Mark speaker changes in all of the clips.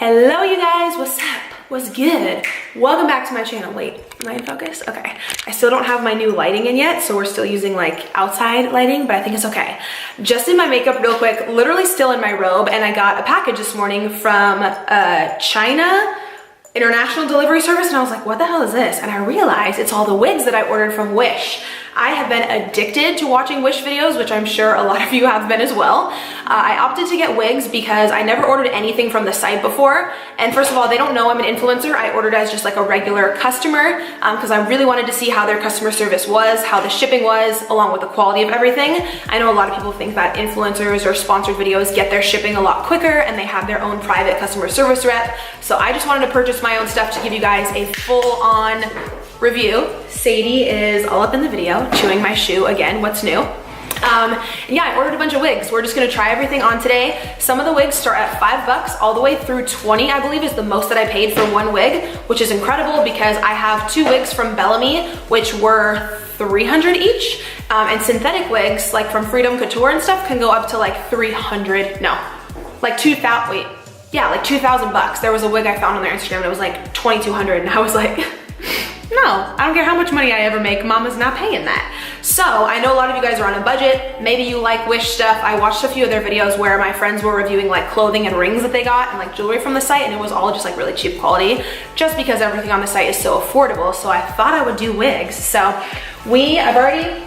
Speaker 1: Hello you guys, what's up? What's good? Welcome back to my channel. Wait, am I in focus? Okay. I still don't have my new lighting in yet, so we're still using like outside lighting, but I think it's okay. Just did my makeup real quick, literally still in my robe, and I got a package this morning from China international delivery service, and I was like, what the hell is this? And I realized it's all the wigs that I ordered from Wish. I have been addicted to watching Wish videos, which I'm sure a lot of you have been as well. I opted to get wigs because I never ordered anything from the site before. And first of all, they don't know I'm an influencer. I ordered as just like a regular customer because I really wanted to see how their customer service was, how the shipping was, along with the quality of everything. I know a lot of people think that influencers or sponsored videos get their shipping a lot quicker and they have their own private customer service rep. So I just wanted to purchase my own stuff to give you guys a full-on review. Sadie is all up in the video, chewing my shoe again. What's new? Yeah, I ordered a bunch of wigs. We're just gonna try everything on today. Some of the wigs start at $5 all the way through 20, I believe, is the most that I paid for one wig, which is incredible because I have two wigs from Bellamy, which were $300 each. And synthetic wigs, like from Freedom Couture and stuff, can go up to like $300, no, like 2,000, wait, yeah, like 2,000 bucks. There was a wig I found on their Instagram and it was like 2,200, and I was like, no, I don't care how much money I ever make, Mama's not paying that. So I know a lot of you guys are on a budget. Maybe you like Wish stuff. I watched a few of their videos where my friends were reviewing like clothing and rings that they got and like jewelry from the site, and it was all just like really cheap quality just because everything on the site is so affordable. So I thought I would do wigs. So I've already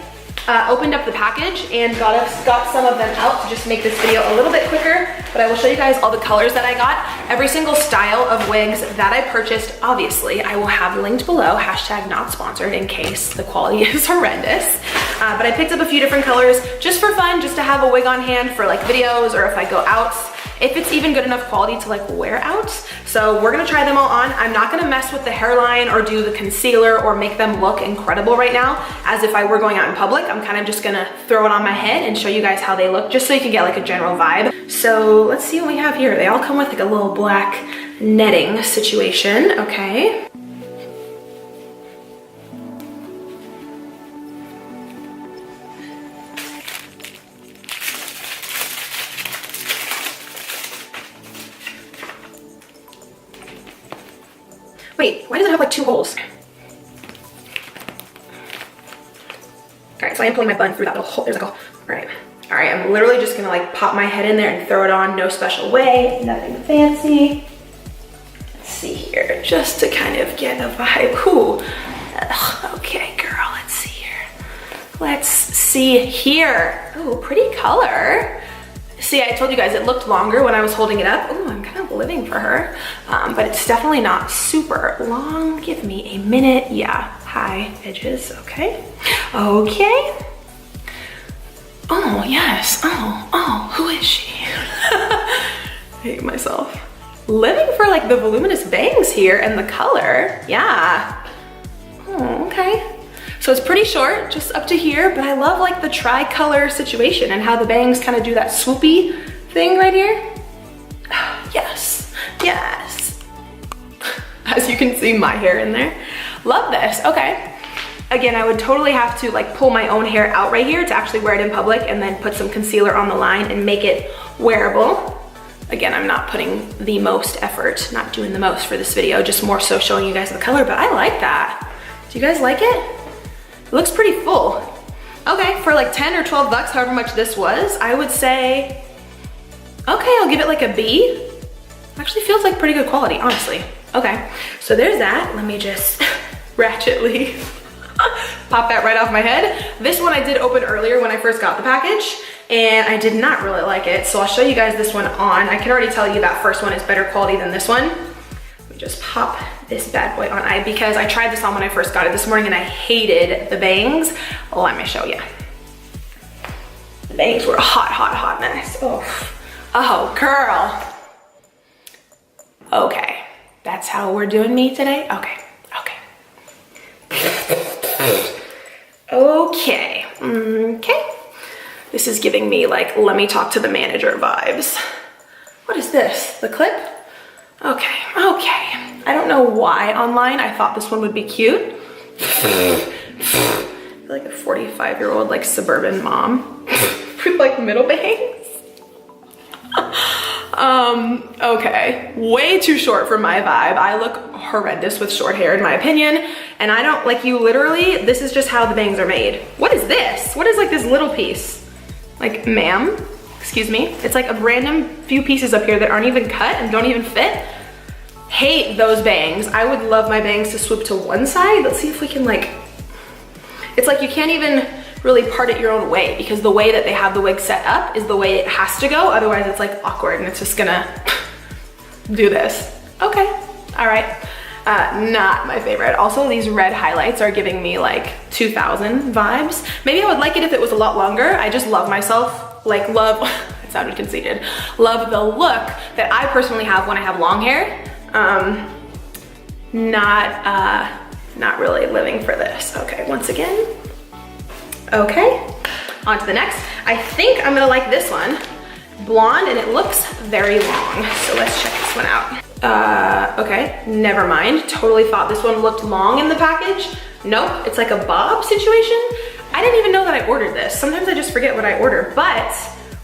Speaker 1: opened up the package and got some of them out to just make this video a little bit quicker, but I will show you guys all the colors that I got. Every single style of wigs that I purchased, obviously, I will have linked below, hashtag not sponsored, in case the quality is horrendous. But I picked up a few different colors just for fun, just to have a wig on hand for like videos or if I go out, if it's even good enough quality to like wear out. So we're gonna try them all on. I'm not gonna mess with the hairline or do the concealer or make them look incredible right now as if I were going out in public. I'm kind of just gonna throw it on my head and show you guys how they look just so you can get like a general vibe. So let's see what we have here. They all come with like a little black netting situation, okay. Wait, why does it have like two holes? All right, so I am pulling my bun through that little hole. There's like a hole. All right, I'm literally just gonna like pop my head in there and throw it on, no special way, nothing fancy. Let's see here, just to kind of get a vibe. Ooh, okay, girl, let's see here. Let's see here. Ooh, pretty color. See, I told you guys it looked longer when I was holding it up. Ooh, I'm kind of living for her. But it's definitely not super long. Give me a minute. Yeah, high edges, okay. Okay. Oh, yes, oh, who is she? I hate myself. Living for like the voluminous bangs here and the color, yeah. Oh, okay. So it's pretty short, just up to here, but I love like the tri-color situation and how the bangs kind of do that swoopy thing right here. Yes, yes. As you can see, my hair in there. Love this, okay. Again, I would totally have to like pull my own hair out right here to actually wear it in public and then put some concealer on the line and make it wearable. Again, I'm not putting the most effort, not doing the most for this video, just more so showing you guys the color, but I like that. Do you guys like it? It looks pretty full. Okay, for like 10 or 12 bucks, however much this was, I would say, okay, I'll give it like a B. Actually feels like pretty good quality, honestly. Okay, so there's that. Let me just ratchetly pop that right off my head. This one I did open earlier when I first got the package, and I did not really like it, so I'll show you guys this one on. I can already tell you that first one is better quality than this one. Let me just pop this bad boy on because I tried this on when I first got it this morning and I hated the bangs. Let me show you. The bangs were a hot, hot, hot mess. Oh, girl. Okay, that's how we're doing me today? Okay. Okay. This is giving me like, let me talk to the manager vibes. What is this, the clip? Okay. I don't know why online I thought this one would be cute. Like a 45-year-old like suburban mom with like middle bangs. Okay, way too short for my vibe. I look horrendous with short hair in my opinion, and I don't, like, you literally, this is just how the bangs are made. What is this? What is like this little piece? Like, ma'am, excuse me. It's like a random few pieces up here that aren't even cut and don't even fit. Hate those bangs. I would love my bangs to swoop to one side. Let's see if we can, like, it's like you can't even really part it your own way because the way that they have the wig set up is the way it has to go. Otherwise it's like awkward and it's just gonna do this. Okay, all right. Not my favorite. Also, these red highlights are giving me like 2000 vibes. Maybe I would like it if it was a lot longer. I just love myself, like love, it sounded conceited. Love the look that I personally have when I have long hair. Not really living for this. Okay, once again. Okay, on to the next. I think I'm gonna like this one. Blonde, and it looks very long. So let's check this one out. Okay, never mind. Totally thought this one looked long in the package. Nope, it's like a bob situation. I didn't even know that I ordered this. Sometimes I just forget what I order, but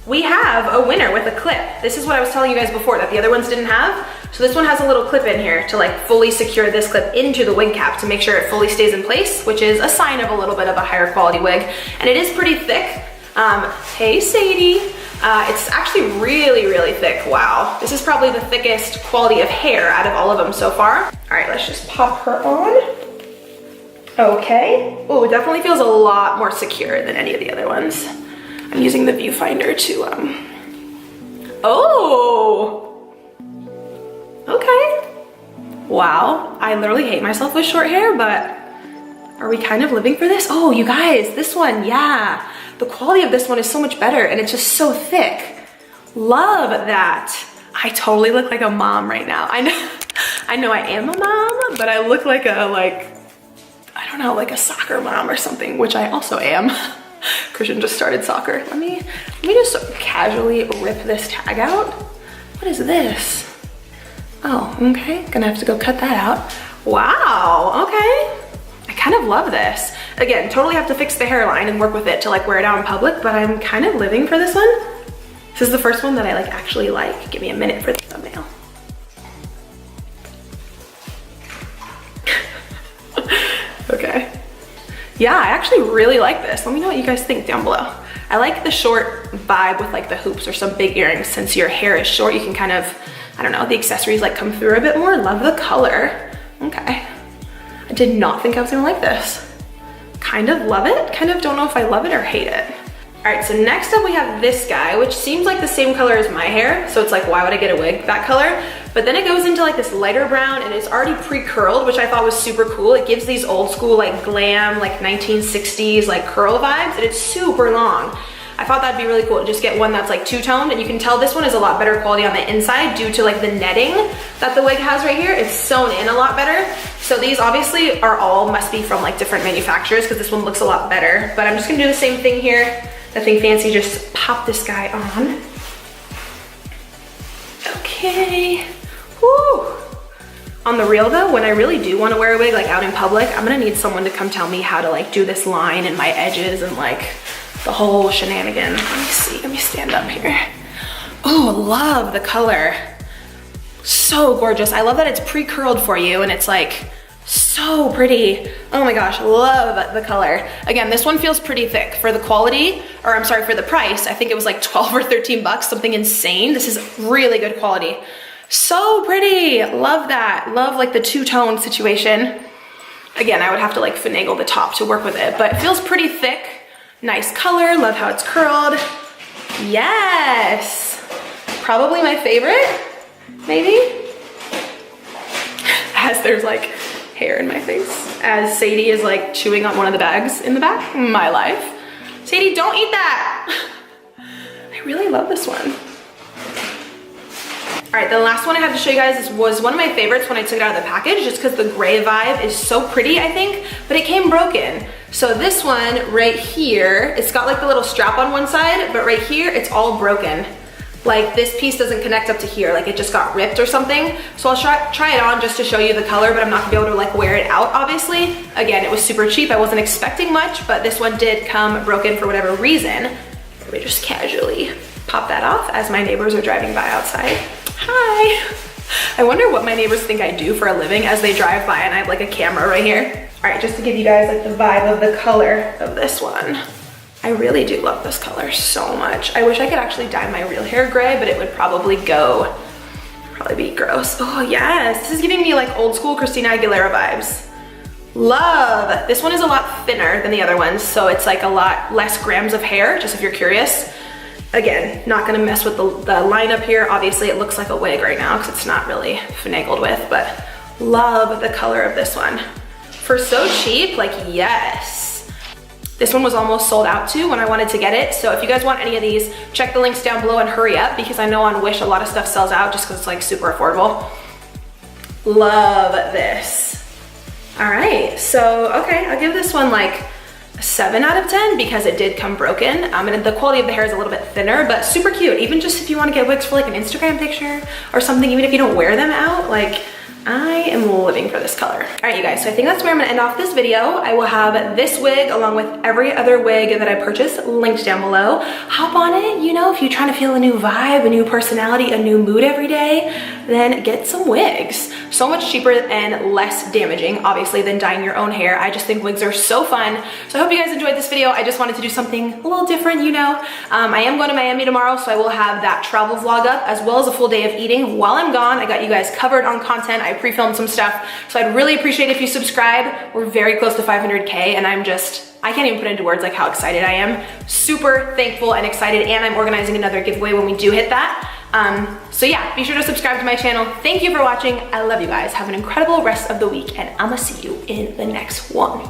Speaker 1: we have a winner with a clip. This is what I was telling you guys before that the other ones didn't have. So this one has a little clip in here to like fully secure this clip into the wig cap to make sure it fully stays in place, which is a sign of a little bit of a higher quality wig. And it is pretty thick. Hey Sadie. It's actually really, really thick. Wow. This is probably the thickest quality of hair out of all of them so far. All right, let's just pop her on. Okay. Oh, it definitely feels a lot more secure than any of the other ones. I'm using the viewfinder to, oh. Okay. Wow, I literally hate myself with short hair, but are we kind of living for this? Oh, you guys, this one, yeah. The quality of this one is so much better and it's just so thick. Love that. I totally look like a mom right now. I know I am a mom, but I look like a, I don't know, like a soccer mom or something, which I also am. Christian just started soccer. Let me just casually rip this tag out. What is this? Oh, okay, gonna have to go cut that out. Wow, okay. I kind of love this. Again, totally have to fix the hairline and work with it to like wear it out in public, but I'm kind of living for this one. This is the first one that I like actually like. Give me a minute for the thumbnail. Okay. Yeah, I actually really like this. Let me know what you guys think down below. I like the short vibe with like the hoops or some big earrings. Since your hair is short, you can kind of, I don't know, the accessories like come through a bit more. Love the color. Okay. I did not think I was gonna like this. Kind of love it. Kind of don't know if I love it or hate it. All right, so next up we have this guy, which seems like the same color as my hair. So it's like, why would I get a wig that color? But then it goes into like this lighter brown and it's already pre-curled, which I thought was super cool. It gives these old school like glam, like 1960s like curl vibes, and it's super long. I thought that'd be really cool to just get one that's like two-toned, and you can tell this one is a lot better quality on the inside due to like the netting that the wig has right here. It's sewn in a lot better. So these obviously are all must be from like different manufacturers because this one looks a lot better. But I'm just gonna do the same thing here. Nothing fancy, just pop this guy on. Okay, woo. On the real though, when I really do want to wear a wig like out in public, I'm gonna need someone to come tell me how to like do this line and my edges and like the whole shenanigan. Let me see, let me stand up here. Oh, love the color. So gorgeous. I love that it's pre-curled for you and it's like so pretty. Oh my gosh, love the color. Again, this one feels pretty thick for the quality, or I'm sorry, for the price. I think it was like 12 or 13 bucks, something insane. This is really good quality. So pretty, love that. Love like the two-tone situation. Again, I would have to like finagle the top to work with it, but it feels pretty thick. Nice color, love how it's curled. Yes, probably my favorite, maybe. As there's like hair in my face, as Sadie is like chewing on one of the bags in the back. My life. Sadie, don't eat that. I really love this one. All right, the last one I have to show you guys was one of my favorites when I took it out of the package, just because the gray vibe is so pretty, I think, but it came broken. So this one right here, it's got like the little strap on one side, but right here, it's all broken. Like this piece doesn't connect up to here, like it just got ripped or something. So I'll try it on just to show you the color, but I'm not gonna be able to like wear it out, obviously. Again, it was super cheap. I wasn't expecting much, but this one did come broken for whatever reason. Let me just casually pop that off as my neighbors are driving by outside. Hi. I wonder what my neighbors think I do for a living as they drive by and I have like a camera right here. All right, just to give you guys like the vibe of the color of this one. I really do love this color so much. I wish I could actually dye my real hair gray, but it would probably be gross. Oh yes, this is giving me like old school Christina Aguilera vibes. Love. This one is a lot thinner than the other ones, so it's like a lot less grams of hair, just if you're curious. Again, not gonna mess with the line up here. Obviously it looks like a wig right now because it's not really finagled with, but love the color of this one. For so cheap, like yes. This one was almost sold out too when I wanted to get it. So if you guys want any of these, check the links down below and hurry up because I know on Wish a lot of stuff sells out just because it's like super affordable. Love this. All right, so okay, I'll give this one like a 7 out of 10 because it did come broken. And the quality of the hair is a little bit thinner, but super cute. Even just if you want to get wigs for like an Instagram picture or something, even if you don't wear them out, like I am living for this color. All right, you guys, so I think that's where I'm gonna end off this video. I will have this wig along with every other wig that I purchased linked down below. Hop on it, you know, if you're trying to feel a new vibe, a new personality, a new mood every day, then get some wigs. So much cheaper and less damaging, obviously, than dyeing your own hair. I just think wigs are so fun. So I hope you guys enjoyed this video. I just wanted to do something a little different, you know. I am going to Miami tomorrow, so I will have that travel vlog up as well as a full day of eating while I'm gone. I got you guys covered on content. I pre-filmed some stuff, so I'd really appreciate if you subscribe. We're very close to 500K, and I can't even put into words like how excited I am. Super thankful and excited, and I'm organizing another giveaway when we do hit that. So yeah, be sure to subscribe to my channel. Thank you for watching. I love you guys. Have an incredible rest of the week, and I'm gonna see you in the next one.